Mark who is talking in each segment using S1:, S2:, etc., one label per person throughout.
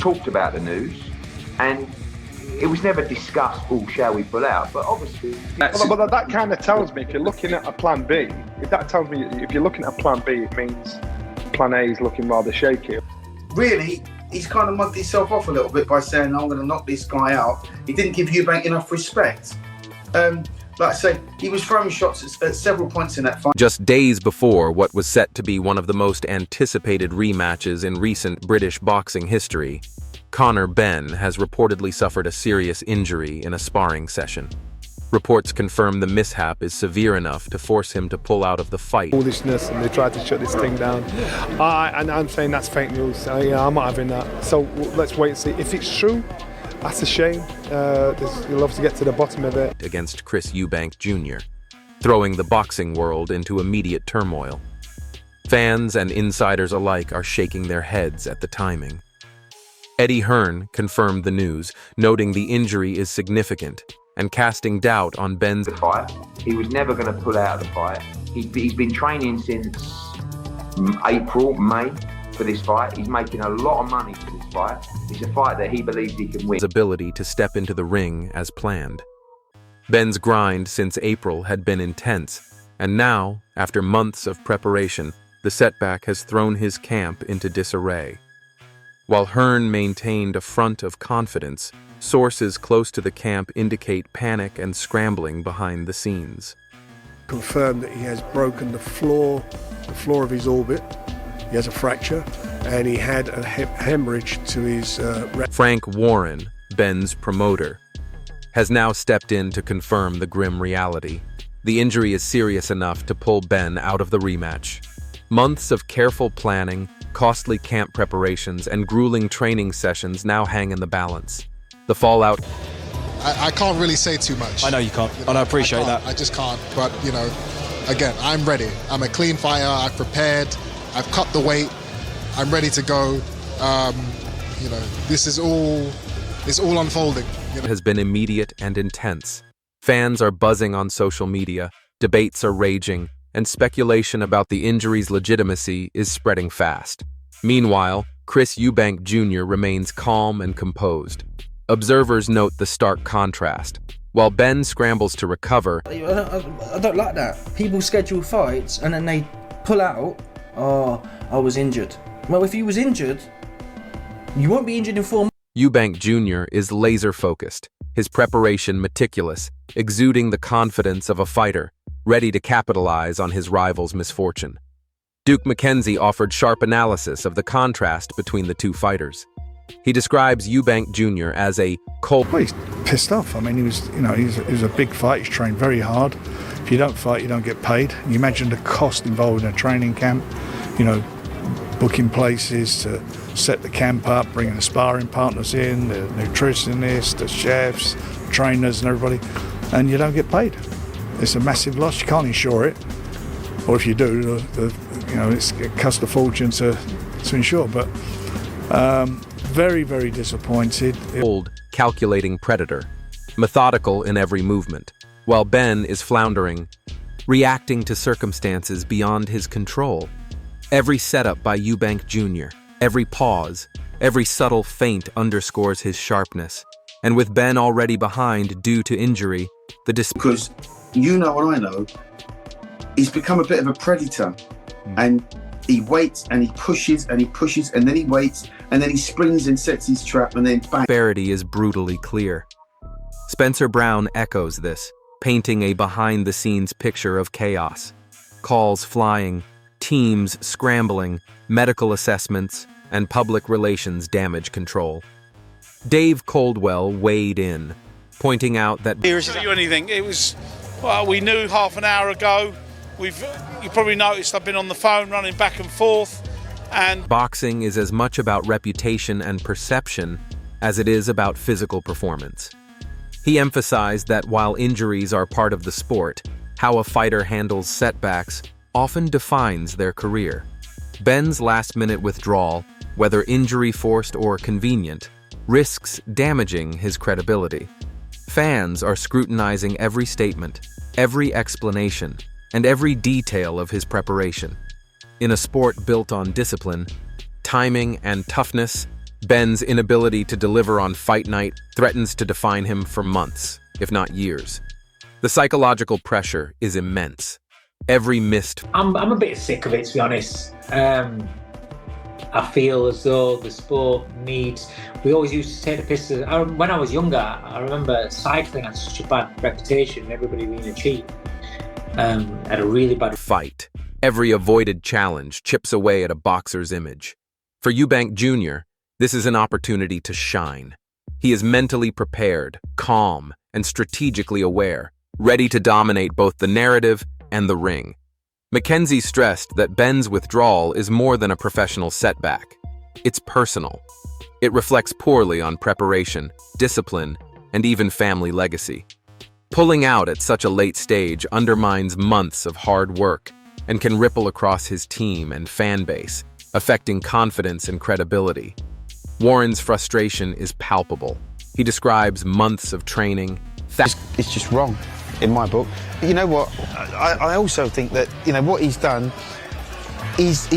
S1: talked about the news, and it was never discussed, oh, shall we pull out? But obviously...
S2: But that kind of tells me, if you're looking at a plan B, if you're looking at a plan B, it means plan A is looking rather shaky.
S3: Really, he's kind of mugged himself off a little bit by saying, I'm going to knock this guy out. He didn't give Eubank enough respect. Like I say, he was throwing shots at several points in that fight.
S4: Just days before what was set to be one of the most anticipated rematches in recent British boxing history, Conor Benn has reportedly suffered a serious injury in a sparring session. Reports confirm the mishap is severe enough to force him to pull out of the fight.
S2: Foolishness, and they tried to shut this thing down. And I'm saying that's fake news. I'm not having that. So let's wait and see. If it's true, that's a shame. You'll obviously get to the bottom of it.
S4: Against Chris Eubank Jr., throwing the boxing world into immediate turmoil. Fans and insiders alike are shaking their heads at the timing. Eddie Hearn confirmed the news, noting the injury is significant and casting doubt on Benn's
S1: fight. He was never going to pull out of the fight. He's been training since April, May for this fight. He's making a lot of money for this fight. It's a fight that he believes he can win.
S4: His ability to step into the ring as planned. Benn's grind since April had been intense, and now, after months of preparation, the setback has thrown his camp into disarray. While Hearn maintained a front of confidence, sources close to the camp indicate panic and scrambling behind the scenes.
S5: Confirmed that he has broken the floor of his orbit. He has a fracture, and he had a hemorrhage to his
S4: Frank Warren, Benn's promoter, has now stepped in to confirm the grim reality. The injury is serious enough to pull Benn out of the rematch. Months of careful planning, costly camp preparations, and grueling training sessions now hang in the balance. The fallout...
S6: I can't really say too much.
S7: I know you can't, and I appreciate that.
S6: I just can't, but, again, I'm ready. I'm a clean fighter, I've prepared, I've cut the weight, I'm ready to go. This is all unfolding.
S4: It has been immediate and intense. Fans are buzzing on social media, debates are raging, and speculation about the injury's legitimacy is spreading fast. Meanwhile, Chris Eubank Jr. remains calm and composed. Observers note the stark contrast. While Benn scrambles to recover,
S8: I don't like that. People schedule fights and then they pull out, oh, I was injured. Well, if you was injured, you won't be injured in 4 months.
S4: Eubank Jr. is laser-focused, his preparation meticulous, exuding the confidence of a fighter, ready to capitalize on his rival's misfortune. Duke McKenzie offered sharp analysis of the contrast between the two fighters. He describes Eubank Jr. as a cold...
S5: Well, he's pissed off. I mean, he was a big fight. He's trained very hard. If you don't fight, you don't get paid. You imagine the cost involved in a training camp, booking places to set the camp up, bringing the sparring partners in, the nutritionists, the chefs, trainers and everybody, and you don't get paid. It's a massive loss. You can't insure it, or if you do, it costs a fortune to insure. But very, very disappointed.
S4: Old, calculating predator, methodical in every movement, while Benn is floundering, reacting to circumstances beyond his control. Every setup by Eubank Jr., every pause, every subtle feint underscores his sharpness. And with Benn already behind due to injury,
S3: Because you know what I know, he's become a bit of a predator. And he waits and he pushes and he pushes and then he waits and then he springs and sets his trap and then bang.
S4: Disparity is brutally clear. Spencer Brown echoes this, painting a behind-the-scenes picture of chaos. Calls flying, teams scrambling, medical assessments, and public relations damage control. Dave Coldwell weighed in, pointing out that...
S9: It was, we knew half an hour ago. You probably noticed I've been on the phone running back and forth, and...
S4: Boxing is as much about reputation and perception as it is about physical performance. He emphasized that while injuries are part of the sport, how a fighter handles setbacks often defines their career. Benn's last-minute withdrawal, whether injury-forced or convenient, risks damaging his credibility. Fans are scrutinizing every statement, every explanation, and every detail of his preparation. In a sport built on discipline, timing, and toughness, Ben's inability to deliver on fight night threatens to define him for months, if not years. The psychological pressure is immense. Every missed...
S7: I'm a bit sick of it, to be honest. I feel as though the sport needs... We always used to take the piss. When I was younger, I remember cycling had such a bad reputation, everybody being a cheat. Had a really bad...
S4: Fight. Every avoided challenge chips away at a boxer's image. For Eubank Jr., this is an opportunity to shine. He is mentally prepared, calm, and strategically aware, ready to dominate both the narrative and the ring. Mackenzie stressed that Ben's withdrawal is more than a professional setback. It's personal. It reflects poorly on preparation, discipline, and even family legacy. Pulling out at such a late stage undermines months of hard work and can ripple across his team and fan base, affecting confidence and credibility. Warren's frustration is palpable. He describes months of training.
S10: It's just wrong, in my book. You know what? I also think that, you know, what he's done, it's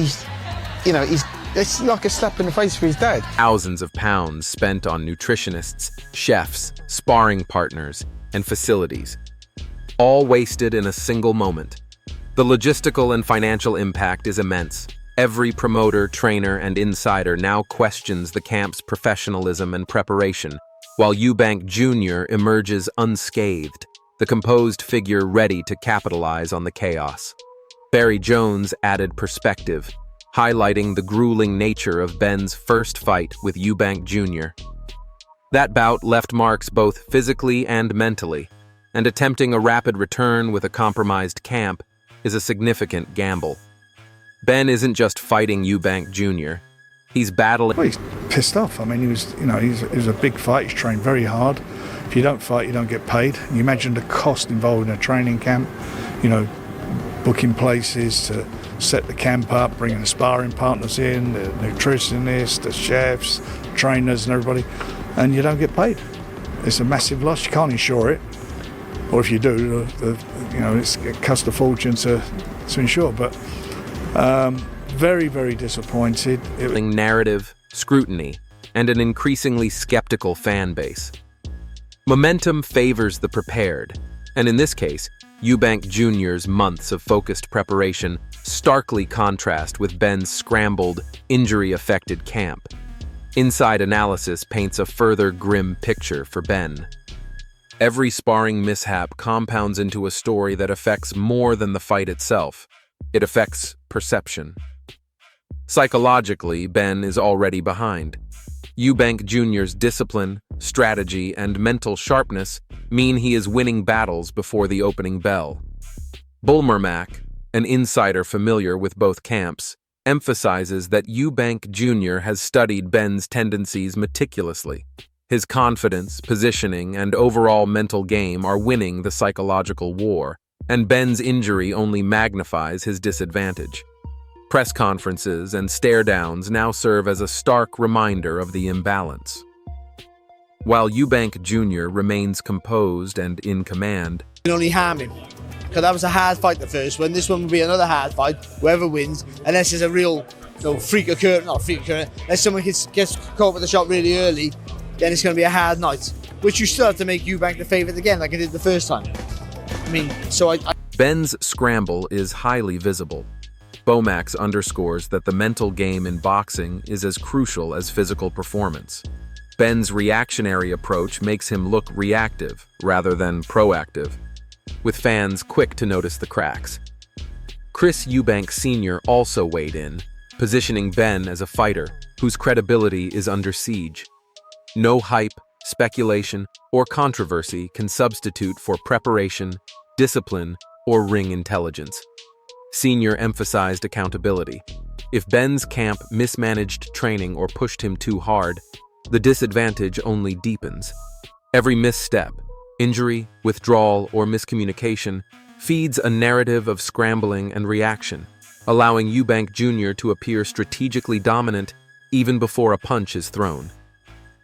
S10: like a slap in the face for his dad.
S4: Thousands of pounds spent on nutritionists, chefs, sparring partners, and facilities, all wasted in a single moment. The logistical and financial impact is immense. Every promoter, trainer, and insider now questions the camp's professionalism and preparation, while Eubank Jr. emerges unscathed, the composed figure ready to capitalize on the chaos. Barry Jones added perspective, highlighting the grueling nature of Ben's first fight with Eubank Jr. That bout left marks both physically and mentally, and attempting a rapid return with a compromised camp is a significant gamble. Ben isn't just fighting Eubank Jr. He's battling...
S5: Well, he's pissed off. I mean, he was a big fight. He's trained very hard. If you don't fight, you don't get paid. And you imagine the cost involved in a training camp, you know, booking places to set the camp up, bringing the sparring partners in, the nutritionists, the chefs, trainers and everybody, and you don't get paid. It's a massive loss. You can't insure it. Or if you do, it costs a fortune to insure. But very, very disappointed.
S4: Narrative, scrutiny, and an increasingly skeptical fan base. Momentum favors the prepared, and in this case, Eubank Jr.'s months of focused preparation starkly contrast with Ben's scrambled, injury-affected camp. Inside analysis paints a further grim picture for Ben. Every sparring mishap compounds into a story that affects more than the fight itself. It affects perception. Psychologically, Ben is already behind. Eubank Jr.'s discipline, strategy, and mental sharpness mean he is winning battles before the opening bell. Bulmermack, an insider familiar with both camps, emphasizes that Eubank Jr. has studied Ben's tendencies meticulously. His confidence, positioning, and overall mental game are winning the psychological war, and Ben's injury only magnifies his disadvantage. Press conferences and stare-downs now serve as a stark reminder of the imbalance. While Eubank Jr. remains composed and in command,
S11: can only harm him. Because that was a hard fight, the first one. This one will be another hard fight, whoever wins, unless there's a real freak occurrence, not freak occurrence, unless someone gets caught with the shot really early, then it's going to be a hard night. Which you still have to make Eubank the favourite again, like I did the first time. I mean, so
S4: Ben's scramble is highly visible. Bomax underscores that the mental game in boxing is as crucial as physical performance. Ben's reactionary approach makes him look reactive rather than proactive, with fans quick to notice the cracks. Chris Eubank Sr. also weighed in, positioning Ben as a fighter whose credibility is under siege. No hype, speculation, or controversy can substitute for preparation, discipline, or ring intelligence. Senior emphasized accountability. If Ben's camp mismanaged training or pushed him too hard, the disadvantage only deepens. Every misstep, injury, withdrawal, or miscommunication feeds a narrative of scrambling and reaction, allowing Eubank Jr. to appear strategically dominant even before a punch is thrown.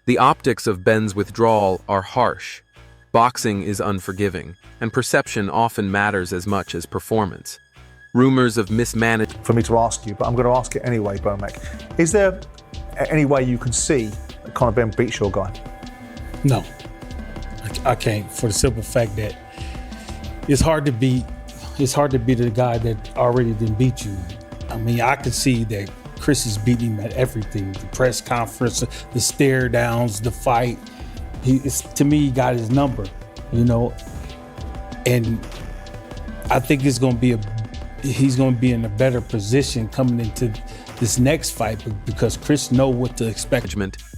S4: The optics of Ben's withdrawal are harsh. Boxing is unforgiving, and perception often matters as much as performance. Rumors of mismanagement...
S12: For me to ask you, but I'm going to ask it anyway, Bomac. Is there any way you can see Conor Benn beats your guy?
S13: No, I can't, for the simple fact that it's hard to beat the guy that already didn't beat you. I mean, I can see that Chris is beating him at everything: the press conference, the stare downs, the fight. To me, he got his number, you know. And I think he's going to be in a better position coming into this next fight because Chris knows what to expect.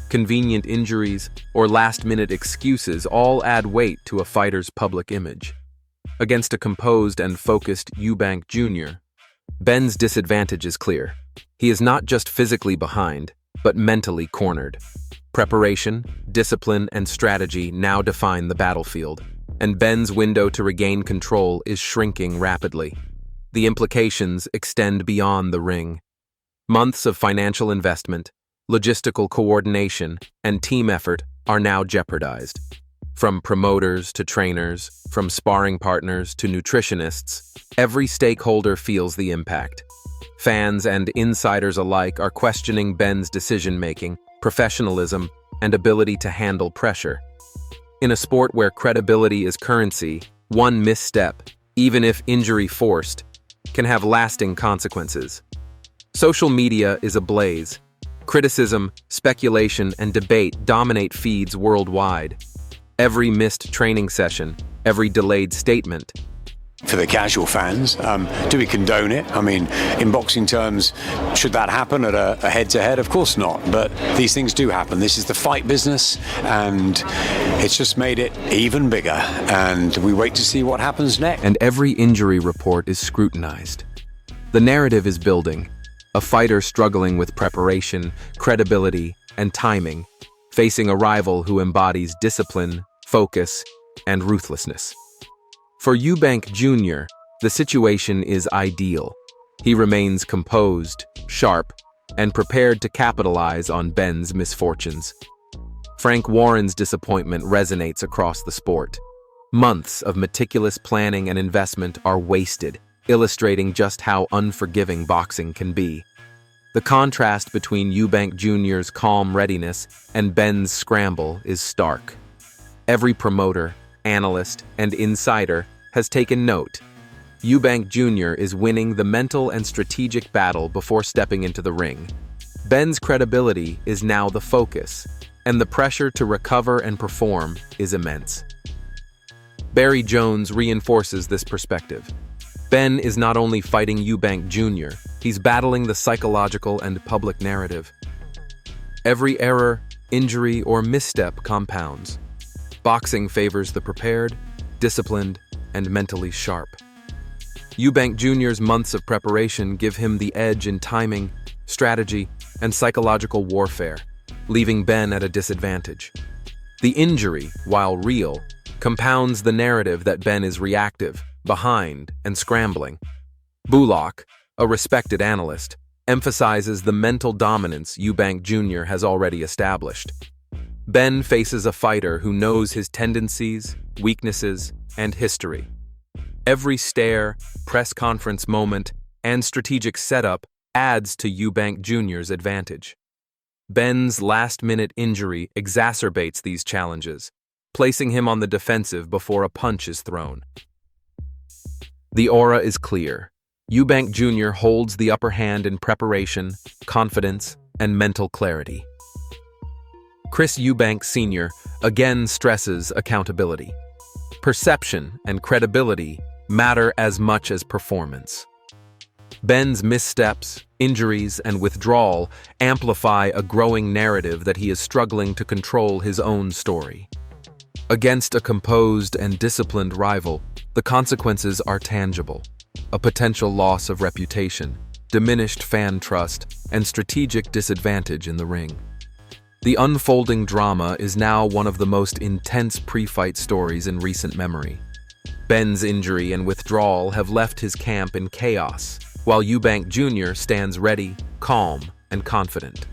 S4: Convenient injuries, or last-minute excuses all add weight to a fighter's public image. Against a composed and focused Eubank Jr., Benn's disadvantage is clear. He is not just physically behind, but mentally cornered. Preparation, discipline, and strategy now define the battlefield, and Benn's window to regain control is shrinking rapidly. The implications extend beyond the ring. Months of financial investment, logistical coordination, and team effort are now jeopardized. From promoters to trainers, from sparring partners to nutritionists, every stakeholder feels the impact. Fans and insiders alike are questioning Benn's decision-making, professionalism, and ability to handle pressure. In a sport where credibility is currency, one misstep, even if injury forced, can have lasting consequences. Social media is ablaze. Criticism, speculation, and debate dominate feeds worldwide. Every missed training session, every delayed statement.
S14: For the casual fans, do we condone it? I mean, in boxing terms, should that happen at a head-to-head? Of course not, but these things do happen. This is the fight business, and it's just made it even bigger, and we wait to see what happens next.
S4: And every injury report is scrutinized. The narrative is building, a fighter struggling with preparation, credibility, and timing, facing a rival who embodies discipline, focus, and ruthlessness. For Eubank Jr., the situation is ideal. He remains composed, sharp, and prepared to capitalize on Benn's misfortunes. Frank Warren's disappointment resonates across the sport. Months of meticulous planning and investment are wasted, illustrating just how unforgiving boxing can be. The contrast between Eubank Jr.'s calm readiness and Benn's scramble is stark. Every promoter, analyst, and insider has taken note. Eubank Jr. is winning the mental and strategic battle before stepping into the ring. Benn's credibility is now the focus, and the pressure to recover and perform is immense. Barry Jones reinforces this perspective. Benn is not only fighting Eubank Jr., he's battling the psychological and public narrative. Every error, injury, or misstep compounds. Boxing favors the prepared, disciplined, and mentally sharp. Eubank Jr.'s months of preparation give him the edge in timing, strategy, and psychological warfare, leaving Benn at a disadvantage. The injury, while real, compounds the narrative that Benn is reactive, behind, and scrambling. Bullock, a respected analyst, emphasizes the mental dominance Eubank Jr. has already established. Benn faces a fighter who knows his tendencies, weaknesses, and history. Every stare, press conference moment, and strategic setup adds to Eubank Jr.'s advantage. Benn's last-minute injury exacerbates these challenges, placing him on the defensive before a punch is thrown. The aura is clear. Eubank Jr. holds the upper hand in preparation, confidence, and mental clarity. Chris Eubank Sr. again stresses accountability. Perception and credibility matter as much as performance. Benn's missteps, injuries, and withdrawal amplify a growing narrative that he is struggling to control his own story. Against a composed and disciplined rival, the consequences are tangible: a potential loss of reputation, diminished fan trust, and strategic disadvantage in the ring. The unfolding drama is now one of the most intense pre-fight stories in recent memory. Benn's injury and withdrawal have left his camp in chaos, while Eubank Jr. stands ready, calm, and confident.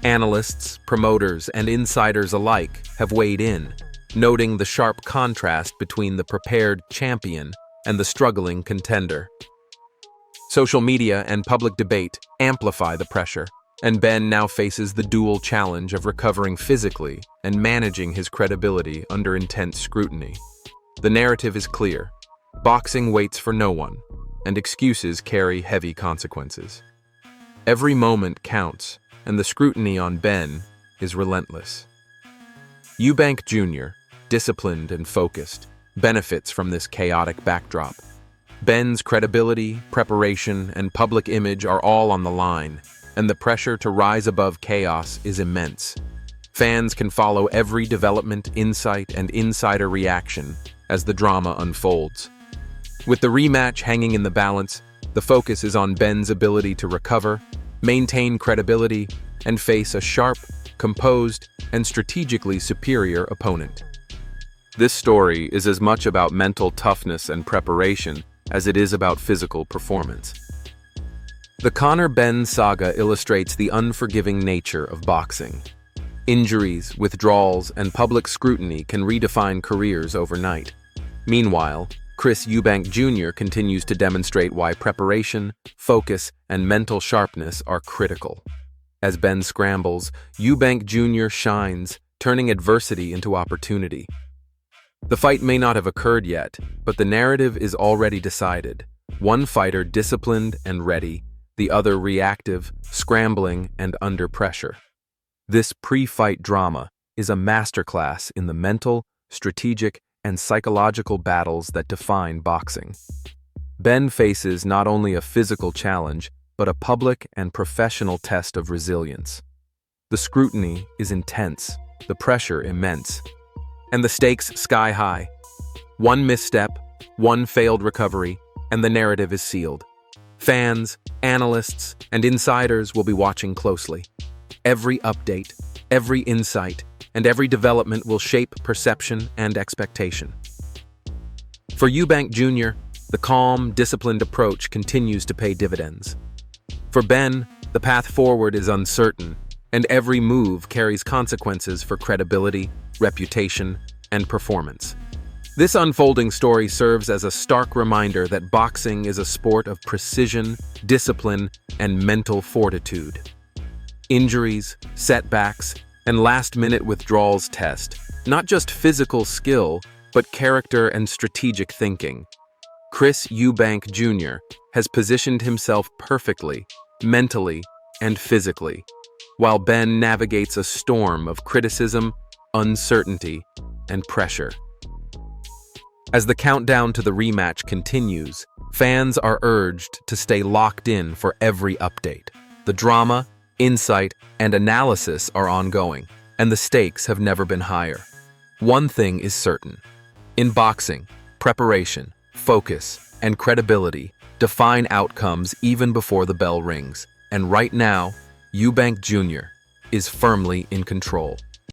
S4: Analysts, promoters, and insiders alike have weighed in, noting the sharp contrast between the prepared champion and the struggling contender. Social media and public debate amplify the pressure, And Ben now faces the dual challenge of recovering physically and managing his credibility under intense scrutiny. The narrative is clear. Boxing waits for no one, and excuses carry heavy consequences. Every moment counts, and the scrutiny on Ben is relentless. Eubank Jr., disciplined and focused, benefits from this chaotic backdrop. Ben's credibility, preparation, and public image are all on the line, and the pressure to rise above chaos is immense. Fans can follow every development, insight, and insider reaction as the drama unfolds. With the rematch hanging in the balance, the focus is on Ben's ability to recover, maintain credibility, and face a sharp, composed, and strategically superior opponent. This story is as much about mental toughness and preparation as it is about physical performance. The Conor-Ben saga illustrates the unforgiving nature of boxing. Injuries, withdrawals, and public scrutiny can redefine careers overnight. Meanwhile, Chris Eubank Jr. continues to demonstrate why preparation, focus, and mental sharpness are critical. As Ben scrambles, Eubank Jr. shines, turning adversity into opportunity. The fight may not have occurred yet, but the narrative is already decided. One fighter disciplined and ready, the other reactive, scrambling, and under pressure. This pre-fight drama is a masterclass in the mental, strategic, and psychological battles that define boxing. Ben faces not only a physical challenge, but a public and professional test of resilience. The scrutiny is intense, the pressure immense, and the stakes sky high. One misstep, one failed recovery, and the narrative is sealed. Fans, analysts, and insiders will be watching closely. Every update, every insight, and every development will shape perception and expectation. For Eubank Jr., the calm, disciplined approach continues to pay dividends. For Ben, the path forward is uncertain, and every move carries consequences for credibility, reputation, and performance. This unfolding story serves as a stark reminder that boxing is a sport of precision, discipline, and mental fortitude. Injuries, setbacks, and last-minute withdrawals test not just physical skill, but character and strategic thinking. Chris Eubank Jr. has positioned himself perfectly, mentally and physically, while Ben navigates a storm of criticism, uncertainty, and pressure. As the countdown to the rematch continues, fans are urged to stay locked in for every update. The drama, insight, and analysis are ongoing, and the stakes have never been higher. One thing is certain. In boxing, preparation, focus, and credibility define outcomes even before the bell rings, and right now, Eubank Jr. is firmly in control.